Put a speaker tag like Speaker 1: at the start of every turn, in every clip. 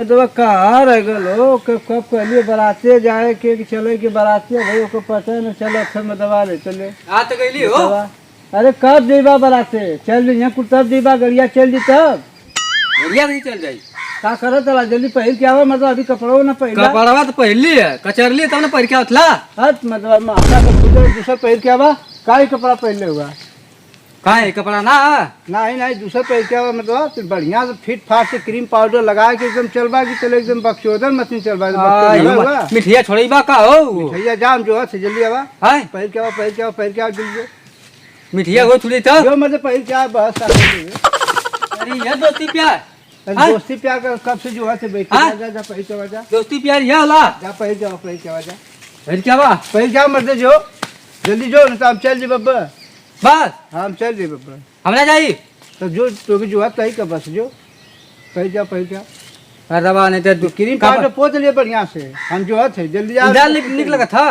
Speaker 1: मतलब कहाँ रह गलो कब कब कहलिए बराते जाए के चले के बराते भाई को पता न चलो अच्छा में दवा ले चले
Speaker 2: आ तो गईली हो।
Speaker 1: अरे कब जेबा बराते चल यहाँ कुछ तब जेबा गड़िया चल दी तब
Speaker 2: बढ़िया नहीं चल जाई
Speaker 1: का करो चला जल्दी पहल क्या हुआ मतलब अभी कपड़ों ना पहला
Speaker 2: कपड़वा तो पहली है कचरली तब ना पहन के उठला
Speaker 1: हट मतलब माथा का पूजा दूसरा पहल क्या हुआ काई कपड़ा पहले हुआ
Speaker 2: कहाँ है कपड़ा ना
Speaker 1: नहीं नहीं दूसरा पहल क्या हुआ मतलब फिर बढ़िया से फिट फाट से क्रीम पाउडर लगा के एकदम चलबा की चले एकदम बक्सोदन मशीन चलबा
Speaker 2: मिठिया छोड़ी बा का हो
Speaker 1: भैया जाम जो है जल्दी आवा
Speaker 2: हाय
Speaker 1: पहल क्या हुआ पहल क्या हुआ पहल क्या हुआ जल्दी
Speaker 2: मिठिया हो थोड़ी तो
Speaker 1: जो मतलब पहल क्या बस
Speaker 2: अरे ये दोस्ती प्यार
Speaker 1: दोस्ती प्यार का कब से जो है से बैठ जा जा पहल क्या जा
Speaker 2: दोस्ती प्यार ये होला
Speaker 1: जा पहल क्या जा
Speaker 2: फिर क्या बा
Speaker 1: पहल क्या मर्द जो जल्दी जो ना हम चल जी बब्बा
Speaker 2: बस
Speaker 1: हम चल जी बब्बा
Speaker 2: हमरा जाई
Speaker 1: तो जो तो जो है तही का बस जो पहल क्या
Speaker 2: अरे दबा नहीं तो
Speaker 1: क्रीम पाउडर पोत लिए बढ़िया से हम जो है जल्दी जा
Speaker 2: इधर निकलेगा था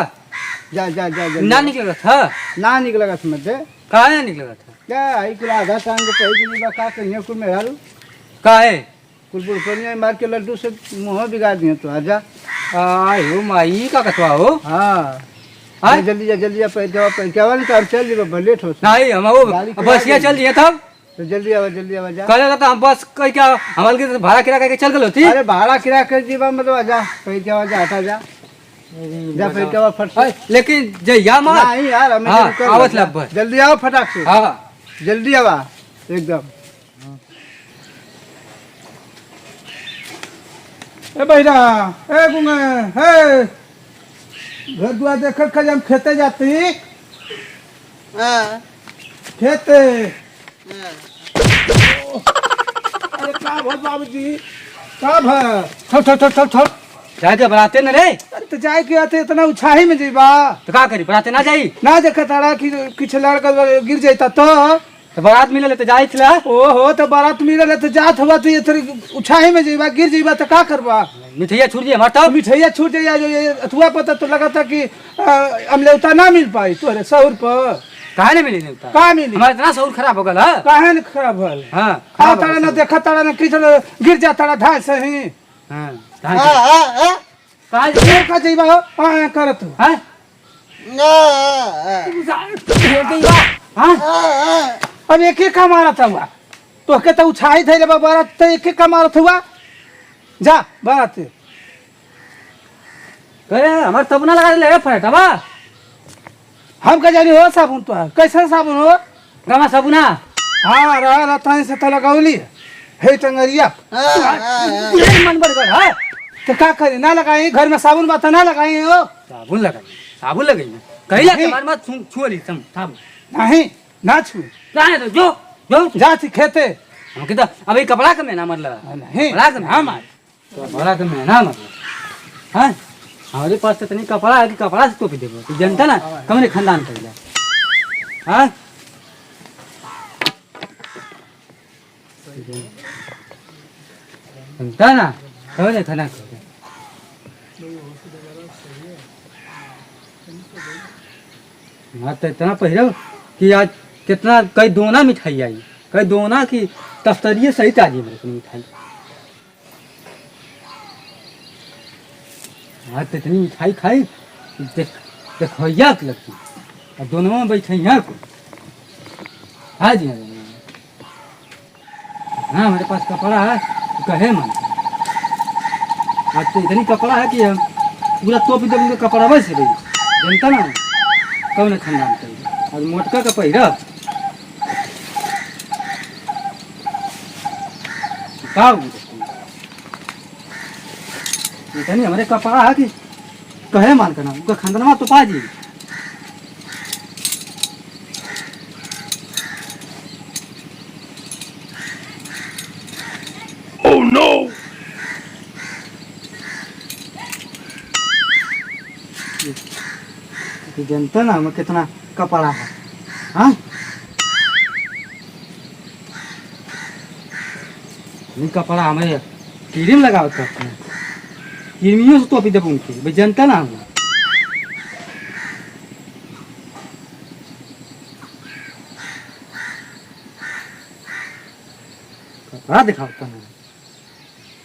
Speaker 1: जा जा जा
Speaker 2: ना निकलेगा था
Speaker 1: ना निकलेगा समझ
Speaker 2: कहाँ है निकलेगा था
Speaker 1: क्या आई कुल आधा टांग के पहले जी का कहिए कुल में हारू
Speaker 2: कहाँ है
Speaker 1: कुल बुढ़पनिया मार के लड्डू से मुँह बिगाड़ दिए तो आजा
Speaker 2: आयो माई का कतवा हो
Speaker 1: हाँ जल्दी जा पहले क्या वाली काम चल जी बब्बा लेट हो
Speaker 2: नहीं हम वो बस ये चल दिए तब
Speaker 1: तो जल्दी आवा जा
Speaker 2: कल तो हम बस कोई क्या हमारे के भाड़ा किराया करके चल गए होती
Speaker 1: अरे भाड़ा किराया कर दी मतलब आजा पहले क्या आजा हटा जा जा पहले क्या फट
Speaker 2: लेकिन जय मार
Speaker 1: नहीं यार हमें
Speaker 2: आवत लब
Speaker 1: जल्दी आओ फटाक से
Speaker 2: हाँ
Speaker 1: जल्दी आवा एकदम ए भैया ए गुंगा हे घर दुआ देखकर खज हम खेते जाती खेते अरे का भर बाबूजी का भर
Speaker 2: छोड़ जाए तो बनाते न रे
Speaker 1: अरे तो जाए के आते इतना उछाही में जीबा
Speaker 2: तो का करी बनाते ना जाई
Speaker 1: ना देखा तारा कि किछ लड़का गिर जाता तो
Speaker 2: बारात मिले तो जाई थला
Speaker 1: ओहो तो बारात मिले तो जात हुआ तो ये थोड़ी उछाही में जीबा गिर जीबा तो का करबा
Speaker 2: मिठैया छूट जाए हमारा
Speaker 1: मिठैया छूट जाए जो ये अथुआ पता तो लगा था कि अमलेवता ना मिल पाई तोरे सौर पर
Speaker 2: काहे नहीं मिली नेवता
Speaker 1: का मिली
Speaker 2: हमारा इतना सौर खराब हो गया
Speaker 1: काहे न खराब भल
Speaker 2: हां
Speaker 1: खा तारा न देखा तारा न किछ गिर जा तारा धाय से ही
Speaker 2: हां
Speaker 1: काहे का जीबा हां करत
Speaker 2: हां
Speaker 1: हां अब एक का मारत हुआ तो के तो उछाई थे बारात तो एक का मारत हुआ जा बारात
Speaker 2: करे हमार सपना लगा ले फटवा
Speaker 1: हम का जानी हो साबुन तो कैसा साबुन हो
Speaker 2: गमा साबुना
Speaker 1: हाँ रहा ताई से तो लगावली हे टंगरिया
Speaker 2: मन बढ़ गया हां
Speaker 1: तो का करी ना लगाई घर में साबुन बात ना लगाई हो
Speaker 2: साबुन लगाई कहिला के मार मत छुअली तुम साबुन
Speaker 1: नहीं ना छू
Speaker 2: काहे तो जो
Speaker 1: जाती खेते
Speaker 2: हम के तो अभी कपड़ा के महीना मतलब
Speaker 1: नहीं
Speaker 2: कपड़ा के
Speaker 1: हम
Speaker 2: तो कपड़ा के महीना मतलब हां हमारे पास तो इतनी कपड़ा है कि कपड़ा से टोपी देबो तू जानता ना कमरे खानदान कर जा हां जानता ना कमरे खाना कर हाँ तो इतना पहिरो कि आज कितना कई दोना मिठाई आई कई दोना की तफ्तरिये सही ताजी मेरे को मिठाई हाँ तो इतनी मिठाई खाई देखैया लगती और दोनों में बैठे यहाँ को हाँ जी हाँ हमारे पास कपड़ा है कहे मन आज तो इतनी कपड़ा है कि पूरा टोपी देंगे कपड़ा बस रही जनता ना कौन खानदान करेगा और मोटका का पहिरा इतनी हमारे कपड़ा है कि कहे मान करना उनका खानदान तो पाजी
Speaker 3: Oh no!
Speaker 1: जनता ना हमें कितना कपड़ा है हाँ
Speaker 2: कपड़ा हमें क्रीम लगावत करते हैं क्रीमियों से टोपी देबो उनकी भाई जनता ना हम कपड़ा दिखाता है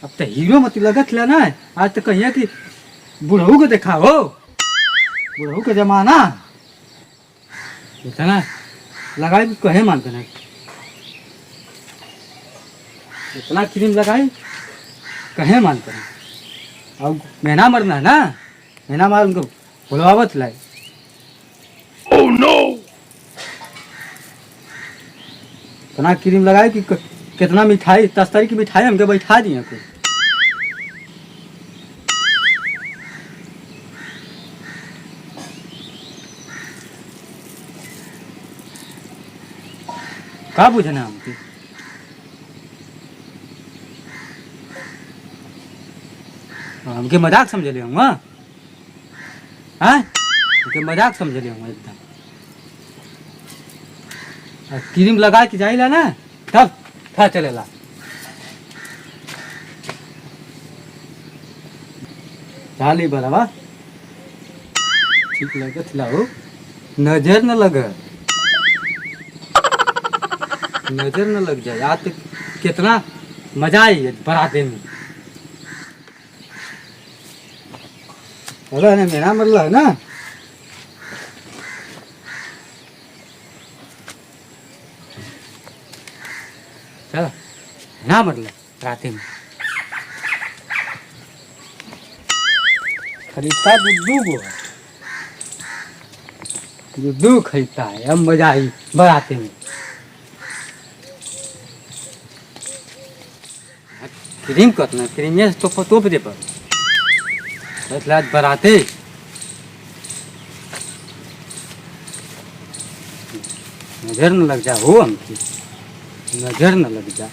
Speaker 2: अब तो हीरो मत लगत ला ना। आज तो कहिए कि बुढ़ऊ को देखा हो, बुढ़ऊ के जमाना इतना लगाई कहे मानते नहीं, इतना क्रीम लगाई कहे मानते नहीं। अब महीना मरना है ना, महीना मार उनको बुलवावत लाई।
Speaker 3: Oh no!
Speaker 2: इतना क्रीम लगाए कि कितना मिठाई 10 तारीख की मिठाई हमके बैठा दिए को। का बुझना हमके हमके मजाक समझ ले हम, हाँ हमके मजाक समझ ले हम एकदम। और क्रीम लगा के जाइला ना तब था चलेला। चाली बराबर ठीक लगे खिलाओ, नजर न लगे, नजर न लग जाए। आज तक कितना मजा आई है बराते में। बोला ना मेरा मरला है ना, चलो ना मरला राते में। खरीदता दूध खरीदता है। अब मजा आई बराते में। क्रीम कतना क्रीम तोप दे पर आज बराते नजर न लग जा हो हमकी, नजर न लग जा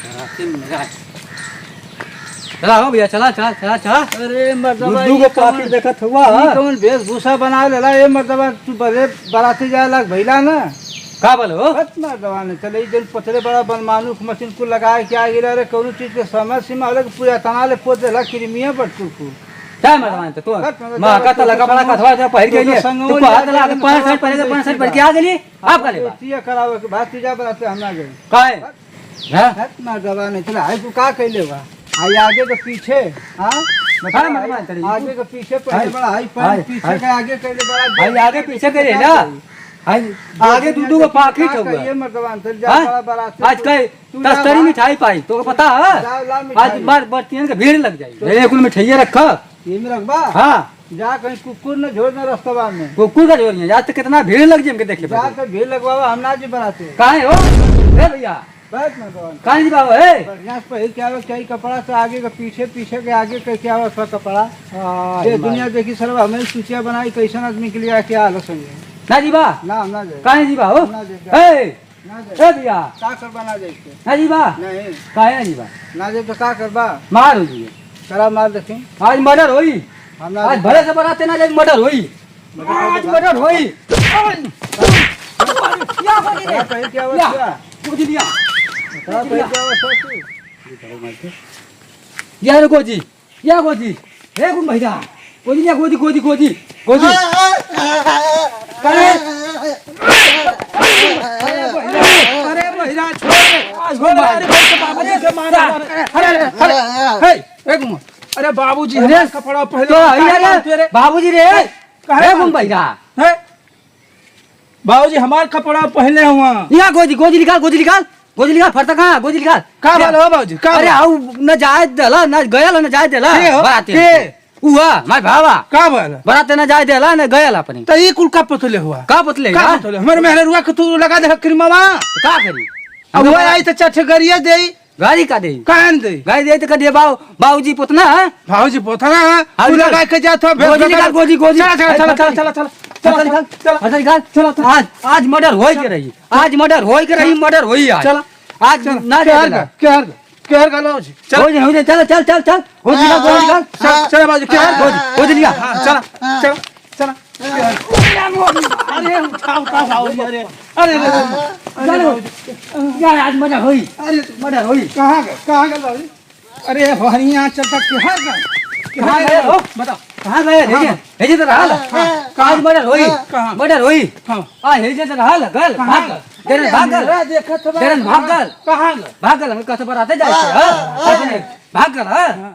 Speaker 2: बराते में मजा। चला हो भैया, चला चला चला चला।
Speaker 1: अरे मर्दबा
Speaker 2: दूध को पापी देखत हुआ
Speaker 1: कौन वेशभूषा बना लेला ये मर्दबा, तू बड़े बराती जाए लग भइला ना
Speaker 2: का बोल हो।
Speaker 1: मर्दबा ने चले जन पथरे बड़ा बनमानुक मशीन को लगाए क्या गिरा रे कौनो चीज के समय सीमा अलग पूरा तना ले पोत देला क्रीमिया बटू को
Speaker 2: क्या मरवान तो मां का तो लगा बड़ा कथवा जा पहिर गई है तो को हाथ लगा 5 साल पहले 5 साल पहले क्या गेली आप का ले
Speaker 1: ये करावे के बात जा बराते हमरा गए
Speaker 2: काय हां
Speaker 1: मर्दबा ने चला है तू का कइले बा आई आगे के पीछे। हां आगे के पीछे पहले बड़ा हाई पर पीछे के आगे कइले बड़ा
Speaker 2: भाई आगे पीछे करे ना। आगे दूध को पाखी चौगा
Speaker 1: ये मर्दबा चल जा बड़ा बराती
Speaker 2: आज कई 10 तरी मिठाई पाई तो पता है आज बार बर्तियन के भीड़ लग जाई। एक कुल मिठाई रखा
Speaker 1: ये में रखबा।
Speaker 2: हां
Speaker 1: जा कहीं कुकुर न झोर न रास्ता में
Speaker 2: कुकुर का जोर नहीं आज तक कितना भीड़ लग जाए हमके देख ले।
Speaker 1: जा के भीड़ लगवावा हम ना जी बनाते
Speaker 2: काहे हो ए भैया
Speaker 1: बैठ ना कौन
Speaker 2: काहे जी बाबू ए
Speaker 1: बढ़िया से पहले क्या हो क्या कपड़ा से आगे के पीछे पीछे के आगे के क्या हो कपड़ा। ये दुनिया देखी सर हमें सूचिया बनाई कैसन आदमी के लिए क्या हाल समझे
Speaker 2: ना जी बा
Speaker 1: ना ना दे
Speaker 2: काहे जी बा हो
Speaker 1: ना दे
Speaker 2: ए
Speaker 1: ना दे
Speaker 2: ए भैया
Speaker 1: का कर बना दे
Speaker 2: ना जी बा
Speaker 1: नहीं
Speaker 2: काहे ना जी बा
Speaker 1: ना दे तो का करबा
Speaker 2: मार हो जी
Speaker 1: करा मार देखें
Speaker 2: आज मर्डर होई।
Speaker 1: हम ना
Speaker 2: आज भले से बराते ना आज मर्डर होई, आज मर्डर होई। या बोली रे
Speaker 1: पहले क्या हुआ क्या
Speaker 2: गोजी लिया
Speaker 1: पहले क्या हुआ
Speaker 2: या रे गोजी या गोजी हे गुन भैया गोजी या गोजी गोजी गोजी गोजी अरे भैया छोड़ अरे बाबूजी से मारा
Speaker 1: अरे एक मिनट अरे बाबूजी
Speaker 2: अरे
Speaker 1: कपड़ा पहले
Speaker 2: तो अरे बाबूजी रे हे गुन भैया
Speaker 1: है बाबूजी हमार कपड़ा पहले हुआ
Speaker 2: यहाँ गोजी गोजी निकाल गोजी निकाल गोजी निकाल फरता कहाँ गोजी निकाल
Speaker 1: का बोलो बाबूजी का
Speaker 2: अरे आउ न जाए देला न गया न जाए देला बराते हुआ माय भावा
Speaker 1: का बोलो
Speaker 2: बराते न जाए देला न गया अपनी
Speaker 1: तो ये कुल का पतले हुआ
Speaker 2: का पतले
Speaker 1: का पतले हमारे मेहर रुआ के तू लगा दे क्रीमवा
Speaker 2: का करी
Speaker 1: अब वो आई तो चट गरिया दे
Speaker 2: गाड़ी का दे
Speaker 1: कान दे
Speaker 2: गाड़ी दे तो कदिए बाबूजी पुतना
Speaker 1: बाबूजी पोथना तू लगा के जा तो
Speaker 2: गोजी निकाल गोजी गोजी
Speaker 1: चला चला चला चला चला
Speaker 2: चल निकाल चल निकाल चलो आज आज मर्डर होई के रही, आज मर्डर होई के रही, मर्डर होई आज
Speaker 1: चला
Speaker 2: आज ना
Speaker 1: क्या का लो जी
Speaker 2: हो जा चल चल चल चल हो निकाल गोजी निकाल
Speaker 1: चला बाबूजी क्या
Speaker 2: गोजी लिया
Speaker 1: चला चला चला अरे उठाओ उठाओ बाबूजी अरे अरे
Speaker 2: चलो यार आज मर्डर होई,
Speaker 1: अरे
Speaker 2: मर्डर होई
Speaker 1: कहाँ गए बाबूजी अरे बढ़िया चलता क्या गए
Speaker 2: कहाँ गए हो बताओ कहाँ गए हेजे तो रहल काज मर्डर होई
Speaker 1: कहाँ?
Speaker 2: मर्डर होई
Speaker 1: हाँ।
Speaker 2: हेजे तो रहल गल
Speaker 1: कहाँ?
Speaker 2: भागल डेरन भागल
Speaker 1: मेरा देखत बा।
Speaker 2: डेरन भागल
Speaker 1: कहाँ गए?
Speaker 2: भागल हम कथ पर आते जाए थे भागल हां